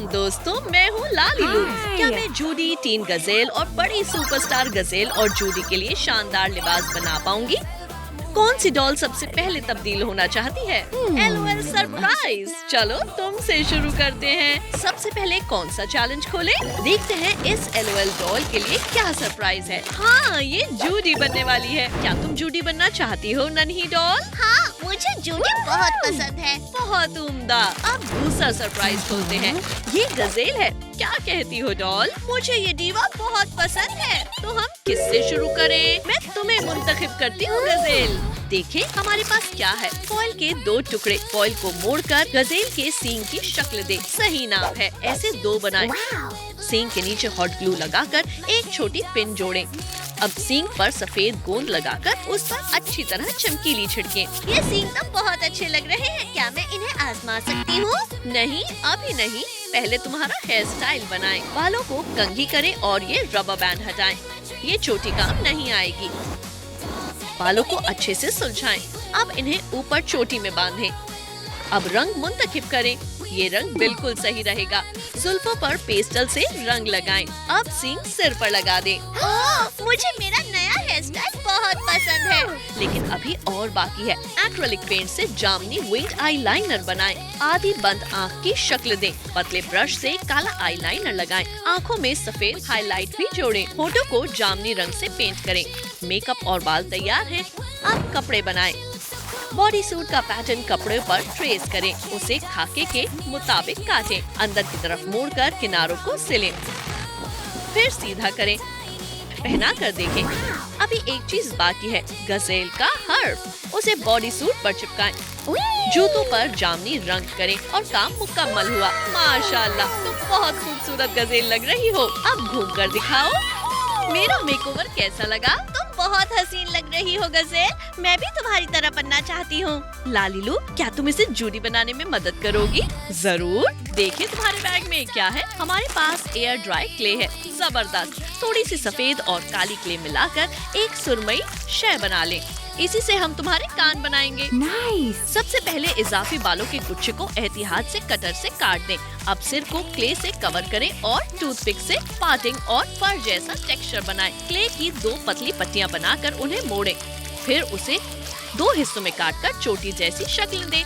दोस्तों, मैं हूँ लालीलू। क्या मैं जूडी, टीन गजेल और बड़ी सुपरस्टार गजेल और जूडी के लिए शानदार लिबास बना पाऊंगी? कौन सी डॉल सबसे पहले तब्दील होना चाहती है? LOL surprise. चलो तुमसे शुरू करते हैं। सबसे पहले कौन सा चैलेंज खोले? देखते हैं इस LOL डॉल के लिए क्या सरप्राइज है। हाँ, ये जूडी बनने वाली है। क्या तुम जूडी बनना चाहती हो नन्ही डॉल? हाँ, मुझे जूडी बहुत पसंद है। बहुत उम्दा। अब दूसरा सरप्राइज खोलते हैं। ये गजेल है। क्या कहती हो डॉल? मुझे ये दीवा बहुत पसंद है। तो हम किससे शुरू करें? मैं तुम्हें मुंतखब करती हूँ गजेल। देखें हमारे पास क्या है। फॉइल के 2 टुकड़े। फॉइल को मोड़कर गजेल के सींग की शक्ल दे। सही नाप है। ऐसे 2 बनाएं। सींग के नीचे हॉट ग्लू लगाकर एक छोटी पिन जोड़ें। अब सींग पर सफेद गोंद लगाकर उस पर अच्छी तरह चमकीली छिड़कें। ये सींग तो बहुत अच्छे लग रहे हैं। क्या मैं इन्हें आजमा सकती हूँ? नहीं, अभी नहीं। पहले तुम्हारा हेयर स्टाइल बनाएं। बालों को कंघी करें और ये रबर बैंड हटाएं। ये चोटी काम नहीं आएगी। बालों को अच्छे से सुलझाएं। अब इन्हें ऊपर चोटी में बांधें। अब रंग मुंतखब करें। ये रंग बिल्कुल सही रहेगा। जुल्फों पर पेस्टल से रंग लगाएं। अब सींग सिर पर लगा दें। ओह, मुझे मेरा नया हेयर स्टाइल बहुत पसंद है। लेकिन अभी और बाकी है। एक्रेलिक पेंट से जामनी विंग आईलाइनर बनाएं। आधी बंद आँख की शक्ल दें। पतले ब्रश से काला आईलाइनर लगाएं। आँखों में सफेद हाईलाइट भी जोड़ें। होठों को जामनी रंग से पेंट करें। मेकअप और बाल तैयार हैं। अब कपड़े बनाएं। बॉडी सूट का पैटर्न कपड़े पर ट्रेस करें। उसे खाके के मुताबिक काटें। अंदर की तरफ मोड़कर किनारों को सिलें। फिर सीधा करें। पहना कर देखें। अभी एक चीज बाकी है। गजेल का हर्फ। उसे बॉडी सूट पर चिपकाएं। जूतों पर जामनी रंग करें और काम मुकम्मल हुआ। माशाल्लाह, तुम बहुत खूबसूरत गजेल लग रही हो। अब घूम कर दिखाओ। मेरा मेकओवर कैसा लगा? तुम बहुत हसीन लग रही हो गजेल। मैं भी तुम्हारी तरह बनना चाहती हूँ। लालीलू, क्या तुम इसे जूडी बनाने में मदद करोगी? जरूर। देखिए तुम्हारे बैग में क्या है। हमारे पास एयर ड्राई क्ले है। जबरदस्त। थोड़ी सी सफेद और काली क्ले मिलाकर एक सुरमई शय बना लें। इसी से हम तुम्हारे कान बनाएंगे। नाइस। सबसे पहले इजाफी बालों के गुच्छे को एहतियात से कटर से काट दें। अब सिर को क्ले से कवर करें और टूथपिक से पार्टिंग और फर जैसा टेक्सचर बनाएं। क्ले की 2 पतली पट्टियां बनाकर उन्हें मोड़ें। फिर उसे 2 हिस्सों में काटकर चोटी जैसी शक्ल दें।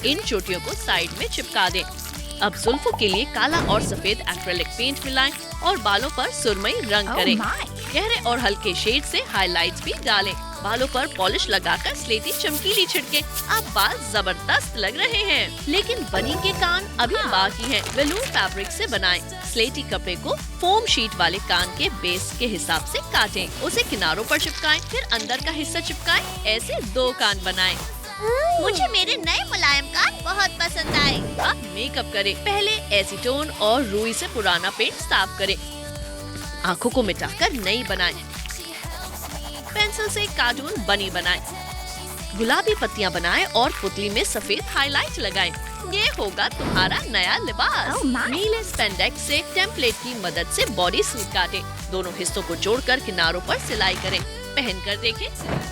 इन चोटियों को साइड में चिपका दें। अब जुल्फों के लिए काला और सफेद एक्रेलिक पेंट मिलाएं और बालों पर सुरमई रंग करें। गहरे और हल्के शेड से हाइलाइट्स भी डालें। बालों पर पॉलिश लगाकर स्लेटी चमकीली छिड़के। अब बाल जबरदस्त लग रहे हैं। लेकिन बनी के कान अभी बाकी हैं। वेलूर फैब्रिक से बनाएं। स्लेटी कपड़े को फोम शीट वाले कान के बेस के हिसाब से काटें। उसे किनारों पर चिपकाएं। फिर अंदर का हिस्सा चिपकाएं। ऐसे 2 कान बनाएं। मुझे मेरे नए मुलायम कान बहुत पसंद आए। अब मेकअप करें। पहले एसीटोन और रुई से पुराना पेंट साफ करें। आँखों को मिटाकर नई बनाएं। पेंसिल से कार्टून बनी बनाएं। गुलाबी पत्तियां बनाएं और पुतली में सफेद हाईलाइट लगाएं। ये होगा तुम्हारा नया लिबास। नीले स्पेंडेक्स से टेम्पलेट की मदद से बॉडी सूट काटें। दोनों हिस्सों को जोड़कर किनारों पर सिलाई करें। पहन कर देखें।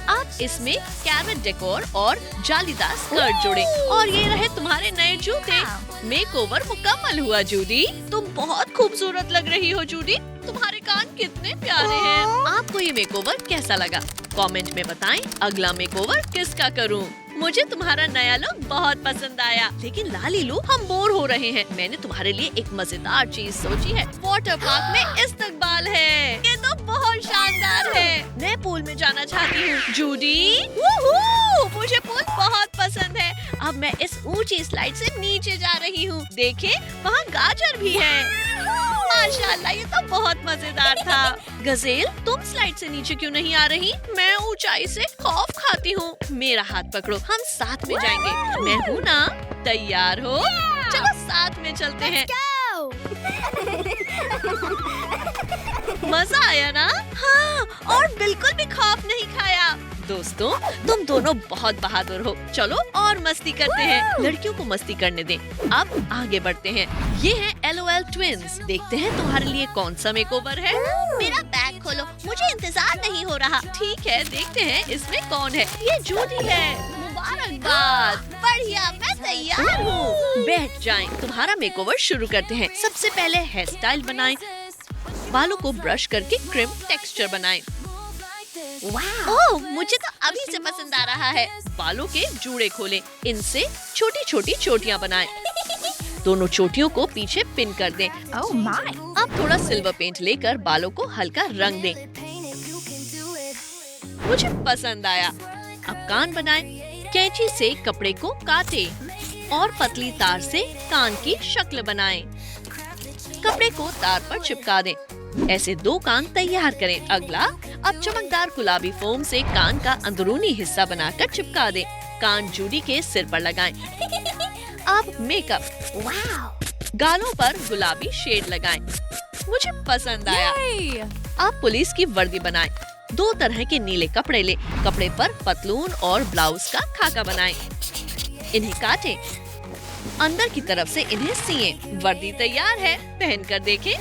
अब इसमें कैरेट डेकोर और जालीदार स्कर्ट जोड़ें। और ये रहे तुम्हारे नए जूते। मेकओवर मुकम्मल हुआ जूडी। तुम बहुत खूबसूरत लग रही हो जूडी। तुम्हारे कान कितने प्यारे हैं। आपको ये मेकओवर कैसा लगा? कमेंट में बताएं। अगला मेकओवर किसका करूं? मुझे तुम्हारा नया लुक बहुत पसंद आया। लेकिन लालीलू, हम बोर हो रहे हैं। मैंने तुम्हारे लिए एक मजेदार चीज सोची है। वाटर पार्क में इस्तकबाल है। ये तो बहुत शानदार है। मैं पूल में जाना चाहती हूँ। जूडी, मुझे पूल बहुत पसंद है। अब मैं इस ऊंची स्लाइड से नीचे जा रही हूँ। देखें, वहाँ गाजर भी है। माशाल्लाह, ये तो बहुत मजेदार था। गजेल, तुम स्लाइड से नीचे क्यों नहीं आ रही? मैं ऊंचाई से खौफ खाती हूँ। मेरा हाथ पकड़ो, हम साथ में जाएंगे। मैं हूँ ना? तैयार हो? चलो साथ में चलते हैं। मजा आया ना? हाँ, और बिल्कुल भी खौफ नहीं खाया। दोस्तों, तुम दोनों बहुत बहादुर हो। चलो और मस्ती करते हैं। लड़कियों को मस्ती करने दें। अब आगे बढ़ते हैं। ये हैं LOL ट्विंस। देखते हैं तुम्हारे लिए कौन सा मेकओवर है। मेरा बैग खोलो, मुझे इंतजार नहीं हो रहा। ठीक है, देखते हैं इसमें कौन है। ये जूडी है। मुबारक मुबारकबाद। बढ़िया, मैं तैयार हूँ। बैठ जाएं, तुम्हारा मेकओवर शुरू करते हैं। सबसे पहले हेयर स्टाइल बनाएं। बालों को ब्रश करके क्रीम टेक्सचर बनाएं। ओह, मुझे तो अभी से पसंद आ रहा है। बालों के जूड़े खोलें, इनसे छोटी छोटी चोटियां बनाएं। दोनों चोटियों को पीछे पिन कर दें। Oh my. अब थोड़ा सिल्वर पेंट लेकर बालों को हल्का रंग दें। मुझे पसंद आया। अब कान बनाएं। कैंची से कपड़े को काटें और पतली तार से कान की शक्ल बनाएं। कपड़े को तार पर चिपका दें। ऐसे 2 कान तैयार करें। अगला, अब चमकदार गुलाबी फोम से कान का अंदरूनी हिस्सा बनाकर चिपका दें। कान जूडी के सिर पर लगाएं। अब मेकअप। गालों पर गुलाबी शेड लगाएं। मुझे पसंद आया। अब पुलिस की वर्दी बनाएं। 2 तरह के नीले कपड़े लें। कपड़े पर पतलून और ब्लाउज का खाका बनाएं। इन्हें काटें। अंदर की तरफ से इन्हें सिएं। वर्दी तैयार है, पहनकर देखें।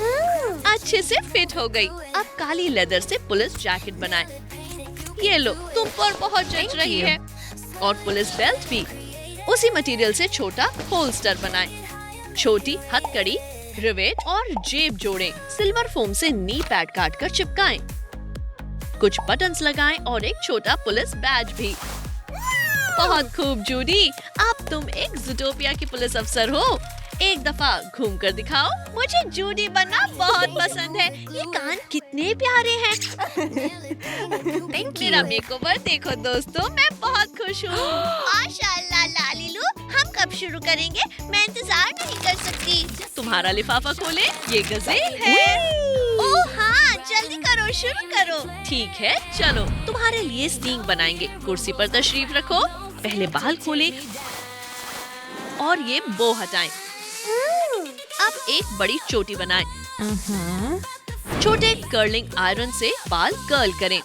अच्छे से फिट हो गई। अब काली लेदर से पुलिस जैकेट बनाएं। ये लो, तुम पर बहुत जच रही है। और पुलिस बेल्ट भी। उसी मटेरियल से छोटा होल्स्टर बनाएं। छोटी हथकड़ी, रिवेट और जेब जोड़ें। सिल्वर फोम से नी पैड काटकर चिपकाएं। कुछ बटन्स लगाएं और एक छोटा पुलिस बैज भी। बहुत खूब जूडी, अब तुम एक ज़ूटोपिया की पुलिस अफसर हो। एक दफा घूम कर दिखाओ। मुझे जूडी बनना बहुत पसंद है। ये कान कितने प्यारे हैं। मेरा मेकओवर देखो दोस्तों, मैं बहुत खुश हूँ। माशाल्लाह लालीलू, हम कब शुरू करेंगे? मैं इंतजार नहीं कर सकती। तुम्हारा लिफाफा खोले, ये गजेल है। ओह हाँ, जल्दी करो, शुरू करो। ठीक है, चलो तुम्हारे लिए स्टिंग बनाएंगे। कुर्सी पर तशरीफ रखो। पहले बाल खोलें और ये बो हटाएं। अब एक बड़ी चोटी बनाएं। छोटे कर्लिंग आयरन से बाल कर्ल करें।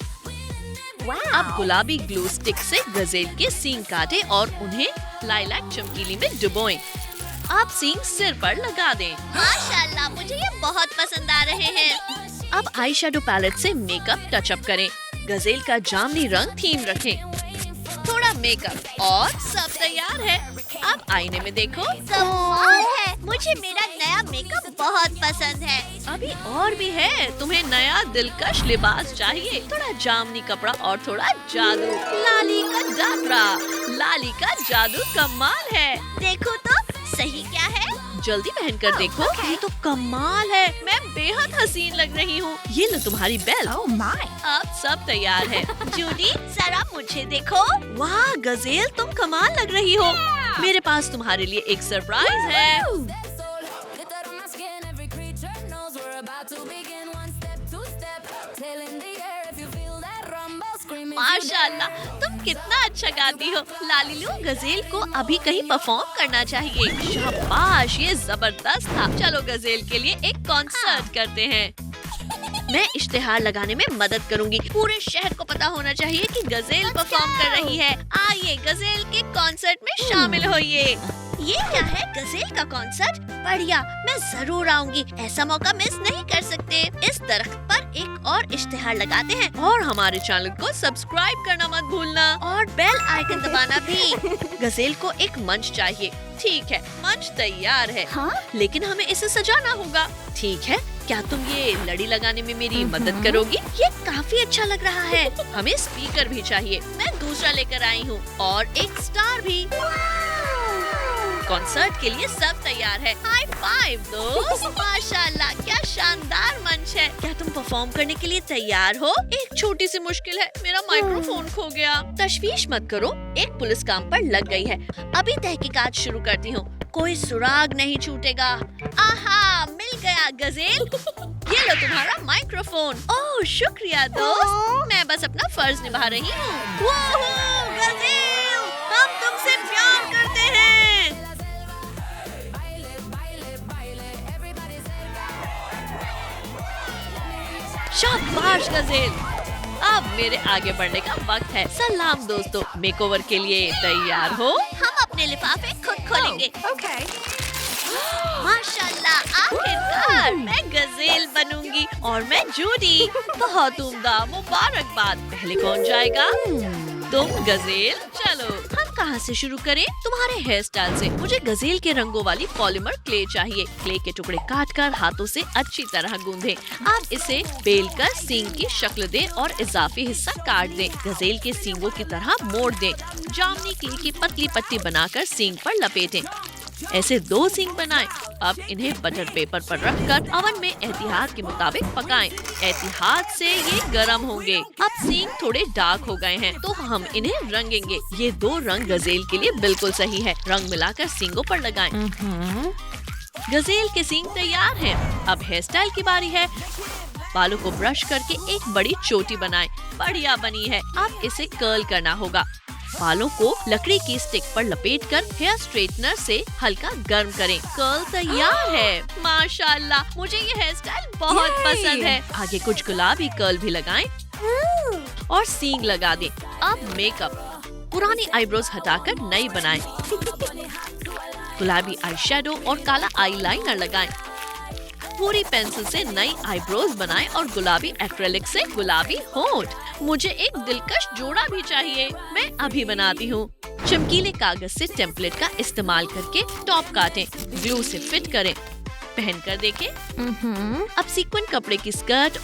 अब गुलाबी ग्लू स्टिक से गजेल के सींग काटें और उन्हें लाइलैक चमकीली में डुबोएं। अब सींग सिर पर लगा दें। माशाल्लाह, मुझे ये बहुत पसंद आ रहे हैं। अब आई शेडो पैलेट से मेकअप टचअप करें। गजेल का जामनी रंग थीम रखें। थोड़ा मेकअप और सब तैयार है। अब आईने में देखो। कमाल है, मुझे मेरा नया मेकअप बहुत पसंद है। अभी और भी है। तुम्हें नया दिलकश लिबास चाहिए? थोड़ा जामनी कपड़ा और थोड़ा जादू। लाली का जादरा, लाली का जादू कमाल है। देखो तो सही क्या है। जल्दी पहनकर देखो। ये तो कमाल है। मैं बेहद हसीन लग रही हूँ। ये लो तुम्हारी बेल। Oh my. अब सब तैयार है। जूडी, जरा मुझे देखो। वाह गजेल, तुम कमाल लग रही हो। मेरे पास तुम्हारे लिए एक सरप्राइज है। माशाल्लाह, तुम कितना अच्छा गाती हो। लालीलू, गजेल को अभी कहीं परफॉर्म करना चाहिए। शाबाश, ये जबरदस्त था। चलो गजेल के लिए एक कॉन्सर्ट करते हैं। मैं इश्तिहार लगाने में मदद करूंगी। पूरे शहर को पता होना चाहिए कि गजेल परफॉर्म कर रही है। आइए गजेल के कॉन्सर्ट में शामिल होइए। ये क्या है, गजेल का कॉन्सर्ट? बढ़िया, मैं जरूर आऊंगी। ऐसा मौका मिस नहीं कर सकते। इस दरख्त पर एक और इश्तिहार लगाते हैं। और हमारे चैनल को सब्सक्राइब करना मत भूलना और बेल आइकन दबाना भी। गजेल को एक मंच चाहिए। ठीक है, मंच तैयार है। हाँ? लेकिन हमें इसे सजाना होगा। ठीक है, क्या तुम ये लड़ी लगाने में मेरी मदद करोगी? ये काफी अच्छा लग रहा है। हमें स्पीकर भी चाहिए। मैं दूसरा लेकर आई हूँ और एक स्टार भी। कॉन्सर्ट के लिए सब तैयार है। हाई फाइव दोस्त। माशाल्लाह, क्या शानदार मंच है। क्या तुम परफॉर्म करने के लिए तैयार हो? एक छोटी सी मुश्किल है, मेरा माइक्रोफोन खो गया। तशवीश मत करो, एक पुलिस काम पर लग गई है। अभी तहकीकात शुरू करती हूँ। कोई सुराग नहीं छूटेगा। आहा, मिल गया गजेल। ये लो तुम्हारा माइक्रोफोन। ओह शुक्रिया दोस्त, मैं बस अपना फर्ज निभा रही हूँ। गजेल, हम तुमसे प्यार करते हैं। शाबाश गजेल, अब मेरे आगे बढ़ने का वक्त है। सलाम दोस्तों, मेकओवर के लिए तैयार हो? हम अपने लिफाफे खुद खोलेंगे। माशाल्लाह, आखिरकार मैं गजेल बनूंगी और मैं जूडी। बहुत उम्दा, मुबारकबाद। पहले कौन जाएगा? तुम गजेल, चलो। हम कहाँ से शुरू करें? तुम्हारे हेयर स्टाइल से। मुझे गजेल के रंगों वाली पॉलीमर क्ले चाहिए। क्ले के टुकड़े काटकर हाथों से अच्छी तरह गूंदें। आप इसे बेलकर सींग की शक्ल दें और इजाफी हिस्सा काट दें। गजेल के सींगों की तरह मोड़ दें। जामनी क्ले की पतली पट्टी बनाकर सींग पर लपेटें। ऐसे 2 सींग बनाएं। अब इन्हें बटर पेपर पर रखकर अवन में एहतियात के मुताबिक पकाएं। एहतियात से ये गर्म होंगे। अब सींग थोड़े डार्क हो गए हैं तो हम इन्हें रंगेंगे। ये 2 रंग गजेल के लिए बिल्कुल सही है। रंग मिलाकर सींगों पर लगाएं। गजेल के सींग तैयार हैं। अब हेयर स्टाइल की बारी है। बालों को ब्रश करके एक बड़ी चोटी बनाएं। बढ़िया बनी है। अब इसे कर्ल करना होगा। बालों को लकड़ी की स्टिक पर लपेटकर हेयर स्ट्रेटनर से हल्का गर्म करें। कर्ल तैयार है। माशाल्लाह, मुझे ये हेयर स्टाइल बहुत पसंद है। आगे कुछ गुलाबी कर्ल भी लगाएं और सींग लगा दें। अब मेकअप। पुरानी आईब्रोज हटाकर नई बनाएं। गुलाबी आई शेडो और काला आई लाइनर लगाएं। पूरी पेंसिल से नई आईब्रोज बनाएं और गुलाबी एक्रेलिक से गुलाबी होंठ। मुझे एक दिलकश जोड़ा भी चाहिए। मैं अभी बनाती हूँ। चमकीले कागज से टेम्पलेट का इस्तेमाल करके टॉप काटें। ग्लू से फिट करें। पहनकर देखें। अब सीक्वेंट कपड़े की स्कर्ट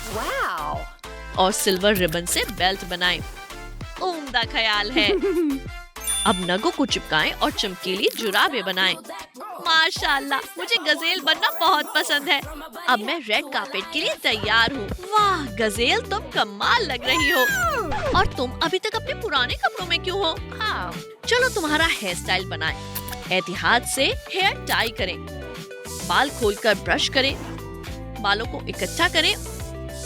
और सिल्वर रिबन से बेल्ट बनाएं। उम्दा ख्याल है। अब नगों को चिपकाएं और चमकीली जुराबें बनाएं। माशाल्लाह, मुझे गजेल बनना बहुत पसंद है। अब मैं रेड कार्पेट के लिए तैयार हूँ। वाह गजेल, तुम कमाल लग रही हो। और तुम अभी तक अपने पुराने कपड़ों में क्यों हो? हाँ, चलो तुम्हारा हेयर स्टाइल बनाएं। एहतियात से हेयर टाई करें। बाल खोलकर ब्रश करें। बालों को इकट्ठा करें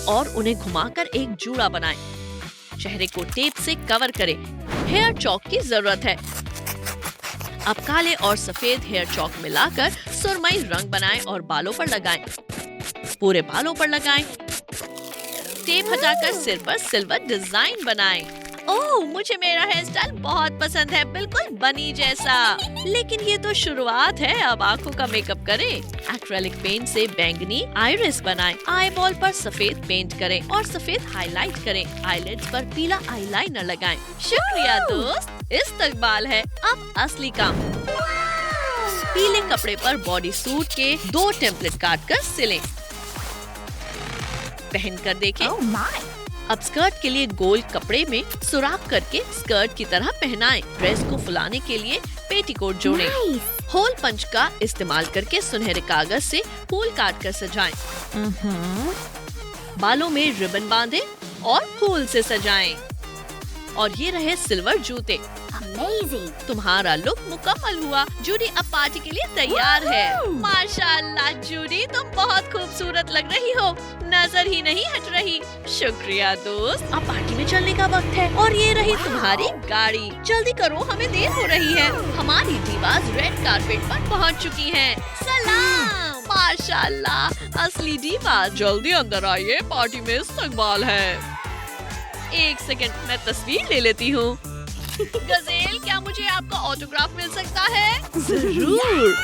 और उन्हें घुमाकर एक जूड़ा बनाएं। चेहरे को टेप से कवर करें। हेयर चौक की जरूरत है। अब काले और सफेद हेयर चौक मिलाकर सुरमई रंग बनाएं और बालों पर लगाएं। पूरे बालों पर लगाएं। टेप हटाकर सिर पर सिल्वर डिजाइन बनाएं। ओह, मुझे मेरा हेयर स्टाइल बहुत पसंद है, बिल्कुल बनी जैसा। लेकिन ये तो शुरुआत है। अब आंखों का मेकअप करें। एक्रेलिक पेंट से बैंगनी आइरिस बनाएं। आई बॉल पर सफेद पेंट करें और सफेद हाईलाइट करें। आईलिड्स पर पीला आईलाइनर लगाएं। शुक्रिया दोस्त, इस्तकबाल है। अब असली काम। पीले कपड़े पर बॉडी सूट के 2 टेम्पलेट काटकर सिलें। पहनकर देखें। अब स्कर्ट के लिए गोल कपड़े में सुराख करके स्कर्ट की तरह पहनाएं। ड्रेस को फुलाने के लिए पेटीकोट जोड़ें। होल पंच का इस्तेमाल करके सुनहरे कागज से फूल काट कर सजाएं। बालों में रिबन बांधें और फूल से सजाएं। और ये रहे सिल्वर जूते। तुम्हारा लुक मुकम्मल हुआ। जूडी अब पार्टी के लिए तैयार है। माशाल्लाह जूडी, तुम बहुत खूबसूरत लग रही हो। नजर ही नहीं हट रही। शुक्रिया दोस्त, अब पार्टी में चलने का वक्त है। और ये रही तुम्हारी गाड़ी। जल्दी करो, हमें देर हो रही है। हमारी दीवार रेड कारपेट पर पहुंच चुकी हैं। सलाम। माशाल्लाह, असली दीवार। जल्दी अंदर आइए, पार्टी में इस्तकबाल है। 1 सेकंड, मैं तस्वीर ले लेती हूँ। गजेल, क्या मुझे आपका ऑटोग्राफ मिल सकता है? जरूर।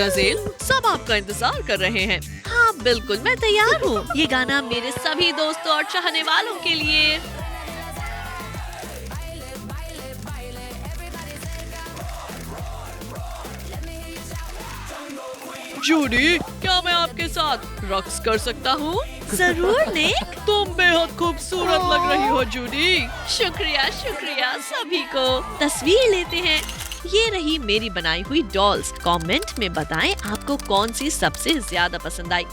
गजेल, सब आपका इंतजार कर रहे हैं। हाँ बिल्कुल, मैं तैयार हूँ। ये गाना मेरे सभी दोस्तों और चाहने वालों के लिए। जूडी, क्या मैं आपके साथ रक्स कर सकता हूँ? जरूर निक, तुम बेहद खूबसूरत लग रही हो जूडी। शुक्रिया शुक्रिया सभी को। तस्वीर लेते हैं। ये रही मेरी बनाई हुई डॉल्स। कमेंट में बताएं आपको कौन सी सबसे ज्यादा पसंद आई।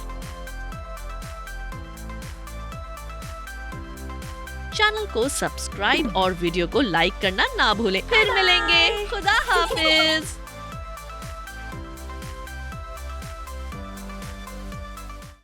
चैनल को सब्सक्राइब और वीडियो को लाइक करना ना भूलें। फिर मिलेंगे। खुदा हाफिज।